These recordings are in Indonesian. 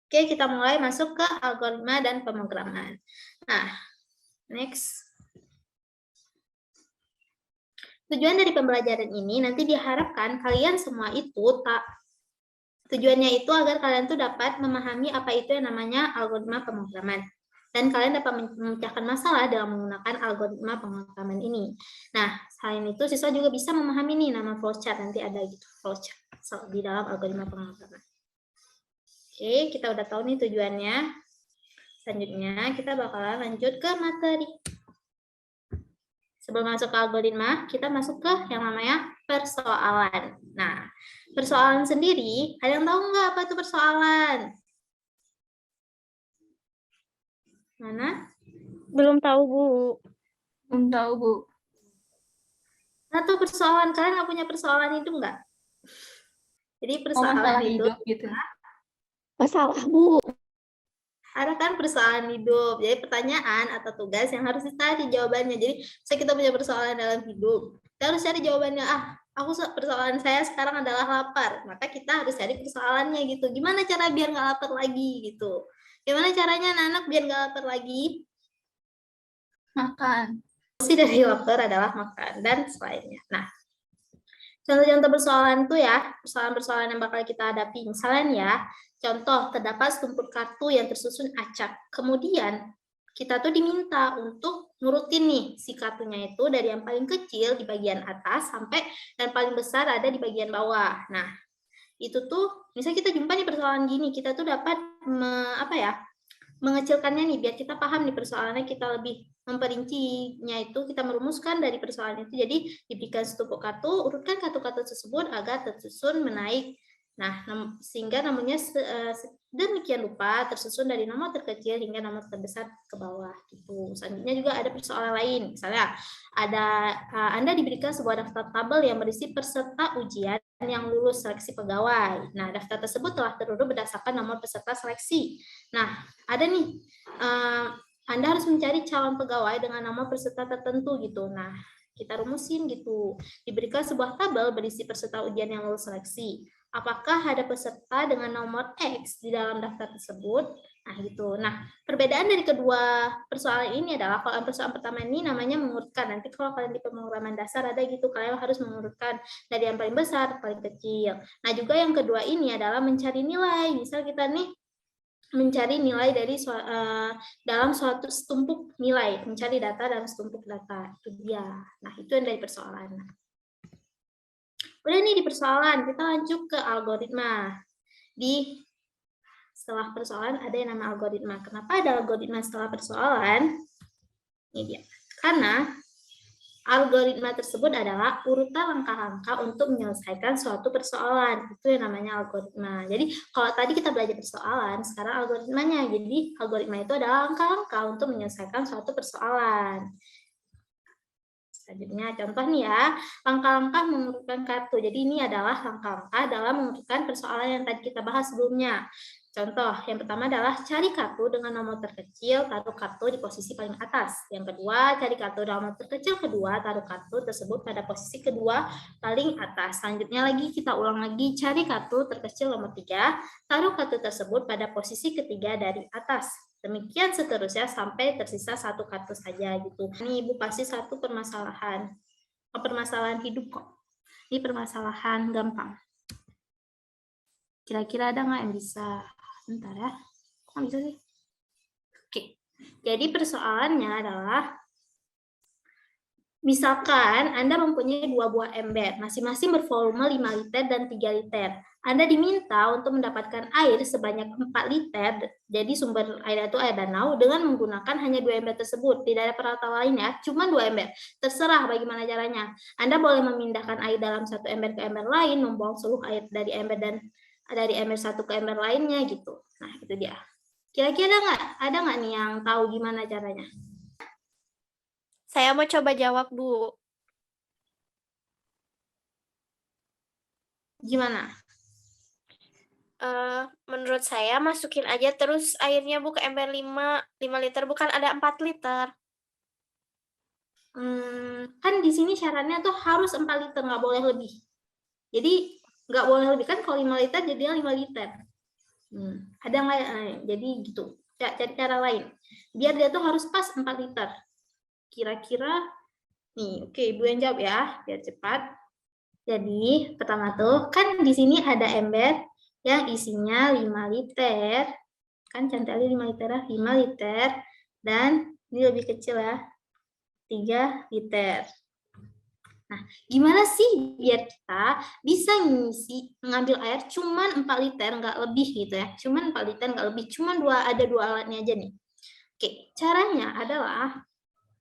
Oke, kita mulai masuk ke algoritma dan pemrograman. Nah, next. Tujuan dari pembelajaran ini nanti diharapkan kalian semua itu tujuannya itu agar kalian tuh dapat memahami apa itu yang namanya algoritma pemrograman. Dan kalian dapat memecahkan masalah dalam menggunakan algoritma pemrograman ini. Nah, selain itu siswa juga bisa memahami nih nama flowchart, nanti ada gitu flowchart di dalam algoritma pemrograman. Oke, kita udah tahu nih tujuannya. Selanjutnya kita bakalan lanjut ke materi. Sebelum masuk ke algoritma, kita masuk ke yang namanya persoalan. Nah, persoalan sendiri, ada yang tahu nggak apa itu persoalan? Mana? Belum tahu, Bu. Belum tahu, Bu. Atau persoalan, kalian nggak punya persoalan itu nggak? Jadi persoalan masalah itu hidup gitu. Masalah, Bu. ada kan persoalan hidup. Jadi pertanyaan atau tugas yang harus dicari jawabannya. Jadi saya kita punya persoalan dalam hidup, kita harus cari jawabannya. Persoalan saya sekarang adalah lapar. Maka kita harus cari persoalannya gitu. Gimana cara biar nggak lapar lagi gitu? Gimana caranya anak biar nggak lapar lagi? Makan. Solusi dari lapar adalah makan dan selainnya. Nah, contoh-contoh persoalan itu ya, persoalan-persoalan yang bakal kita hadapi. Misalnya ya, contoh terdapat setumpuk kartu yang tersusun acak. Kemudian kita tuh diminta untuk ngurutin nih si kartunya itu dari yang paling kecil di bagian atas sampai yang paling besar ada di bagian bawah. Nah, itu tuh misalnya kita jumpa nih persoalan gini, kita tuh dapat mengecilkannya nih biar kita paham nih persoalannya, kita lebih memperincinya itu, kita merumuskan dari persoalan itu. Jadi diberikan setumpuk kartu, urutkan kartu-kartu tersebut agar tersusun menaik. Nah, sehingga namanya demikian rupa tersusun dari nomor terkecil hingga nomor terbesar ke bawah gitu. Selanjutnya juga ada persoalan lain. Misalnya ada Anda diberikan sebuah daftar tabel yang berisi peserta ujian yang lulus seleksi pegawai. Nah, daftar tersebut telah terurut berdasarkan nomor peserta seleksi. Nah, ada nih Anda harus mencari calon pegawai dengan nomor peserta tertentu gitu. Nah, kita rumusin gitu. Diberikan sebuah tabel berisi peserta ujian yang lulus seleksi. Apakah ada peserta dengan nomor X di dalam daftar tersebut? Nah, gitu. Nah, perbedaan dari kedua persoalan ini adalah kalau persoalan pertama ini namanya mengurutkan. Nanti kalau kalian di pemrograman dasar ada gitu, kalian harus mengurutkan dari yang paling besar ke paling kecil. Nah, juga yang kedua ini adalah mencari nilai. Misal kita nih mencari nilai dari dalam suatu setumpuk nilai, mencari data dalam setumpuk data. Itu dia. Nah, itu yang dari persoalan. Udah nih di persoalan, kita lanjut ke algoritma. Setelah persoalan ada yang nama algoritma. Kenapa ada algoritma setelah persoalan? Ini dia. Karena algoritma tersebut adalah urutan langkah-langkah untuk menyelesaikan suatu persoalan. Itu yang namanya algoritma. Jadi kalau tadi kita belajar persoalan, sekarang algoritmanya. Jadi algoritma itu adalah langkah-langkah untuk menyelesaikan suatu persoalan. Selanjutnya, contoh nih ya, langkah-langkah mengurutkan kartu. Jadi ini adalah langkah-langkah dalam mengurutkan persoalan yang tadi kita bahas sebelumnya. Contoh, yang pertama adalah cari kartu dengan nomor terkecil, taruh kartu di posisi paling atas. Yang kedua, cari kartu dengan nomor terkecil kedua, taruh kartu tersebut pada posisi kedua paling atas. Selanjutnya lagi, kita ulang lagi, cari kartu terkecil nomor 3, taruh kartu tersebut pada posisi ketiga dari atas. Demikian seterusnya sampai tersisa satu kartu saja gitu. Ini Ibu pasti satu permasalahan. Permasalahan hidup kok. Ini permasalahan gampang. Kira-kira ada nggak yang bisa? Bentar ya. Kok bisa sih? Oke. Jadi persoalannya adalah misalkan Anda mempunyai 2 buah ember, masing-masing bervolume 5 liter dan 3 liter. Anda diminta untuk mendapatkan air sebanyak 4 liter, jadi sumber air itu air danau, dengan menggunakan hanya 2 ember tersebut. Tidak ada peralatan lain ya, cuma 2 ember. Terserah bagaimana caranya. Anda boleh memindahkan air dalam satu ember ke ember lain, membuang seluruh air dari ember satu ke ember lainnya gitu. Nah, itu dia. Kira-kira ada nggak nih yang tahu gimana caranya? Saya mau coba jawab, Bu. Gimana? Menurut saya masukin aja terus airnya, Bu, ke ember 5 liter, bukan ada 4 liter. Kan di sini syaratnya tuh harus 4 liter, nggak boleh lebih. Jadi nggak boleh lebih, kan kalau 5 liter jadinya 5 liter. Ada nggak? Jadi gitu. Cari cara lain. Biar dia tuh harus pas 4 liter. Kira-kira nih, oke, Ibu yang jawab ya, biar cepat. Jadi, pertama tuh, kan di sini ada ember yang isinya 5 liter. Kan cantiknya 5 liter ya, 5 liter. Dan ini lebih kecil ya, 3 liter. Nah, gimana sih biar kita bisa mengambil air cuman 4 liter, nggak lebih gitu ya. Cuman 4 liter, nggak lebih. Cuman ada dua alatnya aja nih. Oke, caranya adalah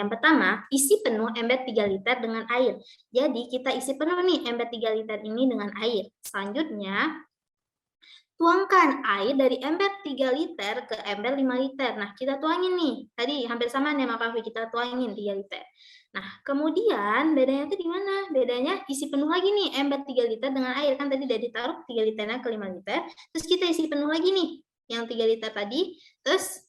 yang pertama, isi penuh ember 3 liter dengan air. Jadi, kita isi penuh nih ember 3 liter ini dengan air. Selanjutnya, tuangkan air dari ember 3 liter ke ember 5 liter. Nah, kita tuangin nih. Tadi hampir sama nih sama Kavi, kita tuangin 3 liter. Nah, kemudian bedanya itu di mana? Bedanya isi penuh lagi nih ember 3 liter dengan air. Kan tadi udah ditaruh 3 liternya ke 5 liter. Terus kita isi penuh lagi nih yang 3 liter tadi. Terus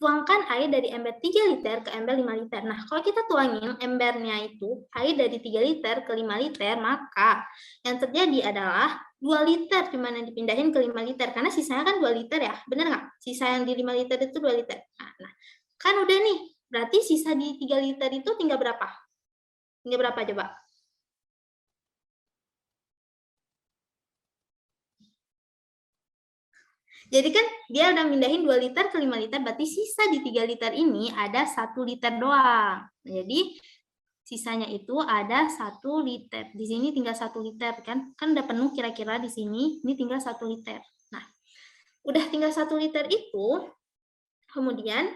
tuangkan air dari ember 3 liter ke ember 5 liter. Nah, kalau kita tuangin embernya itu, air dari 3 liter ke 5 liter, maka yang terjadi adalah 2 liter cuma yang dipindahin ke 5 liter. Karena sisanya kan 2 liter ya, bener nggak? Sisa yang di 5 liter itu 2 liter. Nah, kan udah nih, berarti sisa di 3 liter itu tinggal berapa? Tinggal berapa coba? Jadi kan dia udah mindahin 2 liter ke 5 liter, berarti sisa di 3 liter ini ada 1 liter doang. Jadi sisanya itu ada 1 liter. Di sini tinggal 1 liter kan? Kan udah penuh kira-kira di sini, ini tinggal 1 liter. Nah, udah tinggal 1 liter itu, kemudian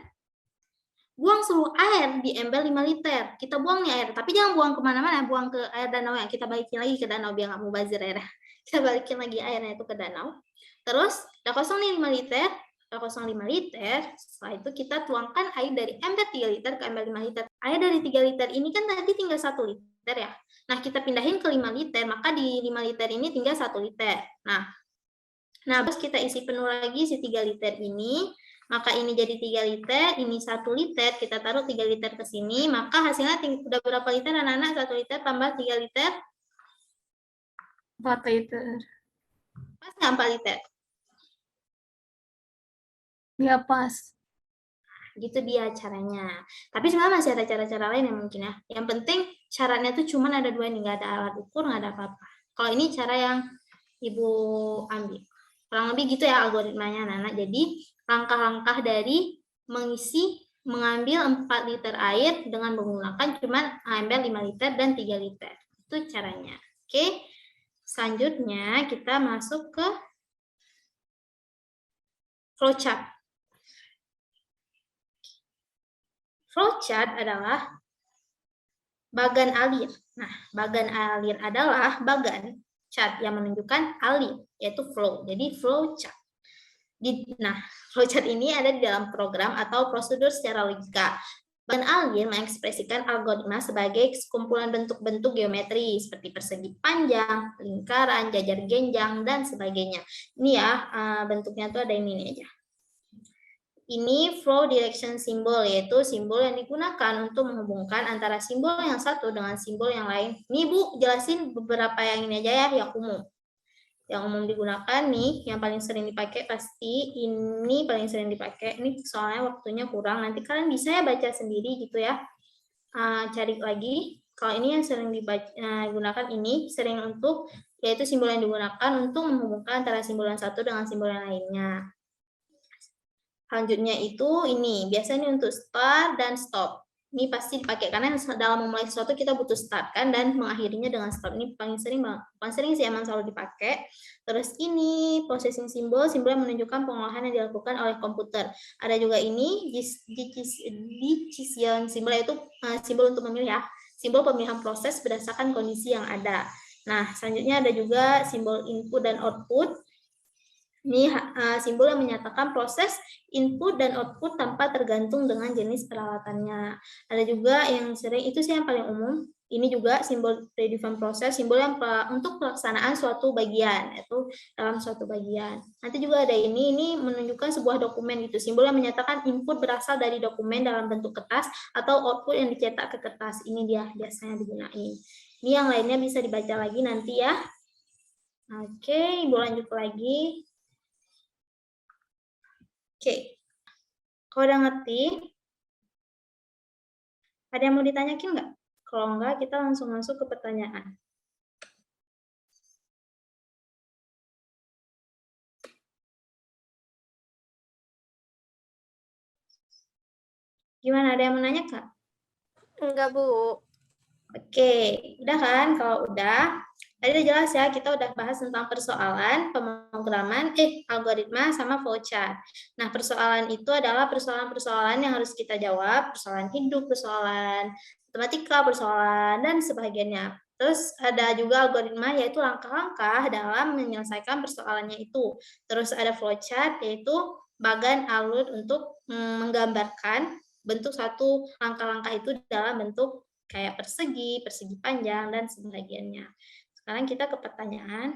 buang seluruh air di ember 5 liter. Kita buang nih air, tapi jangan buang kemana-mana, buang ke air danau ya. Kita balikin lagi ke danau biar nggak mubazir airnya. Kita balikin lagi airnya itu ke danau. Terus, udah kosong nih 5 liter, udah kosong 5 liter, setelah itu kita tuangkan air dari ember 3 liter ke ember 5 liter. Air dari 3 liter ini kan tadi tinggal 1 liter ya. Nah, kita pindahin ke 5 liter, maka di 5 liter ini tinggal 1 liter. Nah, terus kita isi penuh lagi si 3 liter ini, maka ini jadi 3 liter, ini 1 liter, kita taruh 3 liter ke sini, maka hasilnya udah berapa liter anak-anak? 1 liter tambah 3 liter? 4 liter. Pas nggak 4 liter? Ya pas. Gitu dia caranya. Tapi sebenarnya masih ada cara-cara lain yang mungkin ya. Yang penting syaratnya tuh cuma ada 2 nih, nggak ada alat ukur, nggak ada apa-apa. Kalau ini cara yang Ibu ambil. Kurang lebih gitu ya algoritmanya anak-anak. Jadi langkah-langkah dari mengambil 4 liter air dengan menggunakan cuma ember 5 liter dan 3 liter. Itu caranya. Oke. Selanjutnya kita masuk ke flowchart. Flowchart adalah bagan alir. Nah, bagan alir adalah bagan chart yang menunjukkan alir, yaitu flow. Jadi flowchart. Nah, flowchart ini ada di dalam program atau prosedur secara logika. Bagan alir mengekspresikan algoritma sebagai sekumpulan bentuk-bentuk geometri seperti persegi panjang, lingkaran, jajar genjang, dan sebagainya. Ini ya, bentuknya tuh ada ini aja. Ini flow direction symbol, yaitu simbol yang digunakan untuk menghubungkan antara simbol yang satu dengan simbol yang lain. Ini Bu, jelasin beberapa yang ini aja ya, yang umum. Yang umum digunakan nih, yang paling sering dipakai pasti ini paling sering dipakai. Ini soalnya waktunya kurang, nanti kalian bisa ya baca sendiri gitu ya. Cari lagi. Kalau ini yang sering digunakan ini, sering untuk, yaitu simbol yang digunakan untuk menghubungkan antara simbol yang satu dengan simbol yang lainnya. Selanjutnya itu ini, biasanya untuk start dan stop. Ini pasti dipakai karena dalam memulai sesuatu kita butuh start kan, dan mengakhirinya dengan stop. Ini paling sering sih emang selalu dipakai. Terus ini processing simbol yang menunjukkan pengolahan yang dilakukan oleh komputer. Ada juga ini decision simbol, yaitu simbol untuk memilih ya. Simbol pemilihan proses berdasarkan kondisi yang ada. Nah, selanjutnya ada juga simbol input dan output. Ini simbol yang menyatakan proses input dan output tanpa tergantung dengan jenis peralatannya. Ada juga yang sering, itu sih yang paling umum. Ini juga simbol predefined process, simbol yang untuk pelaksanaan suatu bagian, yaitu dalam suatu bagian. Nanti juga ada ini menunjukkan sebuah dokumen gitu. Simbol yang menyatakan input berasal dari dokumen dalam bentuk kertas atau output yang dicetak ke kertas. Ini dia biasanya digunakan. Ini yang lainnya bisa dibaca lagi nanti ya. Oke, Ibu lanjut lagi. Oke. Kalau udah ngerti, ada yang mau ditanyakin nggak? Kalau enggak, kita langsung masuk ke pertanyaan. Gimana, ada yang mau nanya, Kak? Enggak, Bu. Oke, udah kan? Kalau udah, tadi udah jelas ya, kita udah bahas tentang persoalan, pemrograman, algoritma, sama flowchart. Nah, persoalan itu adalah persoalan-persoalan yang harus kita jawab, persoalan hidup, persoalan matematika, persoalan, dan sebagiannya. Terus ada juga algoritma, yaitu langkah-langkah dalam menyelesaikan persoalannya itu. Terus ada flowchart, yaitu bagan alur untuk menggambarkan bentuk satu langkah-langkah itu dalam bentuk kayak persegi, persegi panjang, dan sebagiannya. Sekarang kita ke pertanyaan.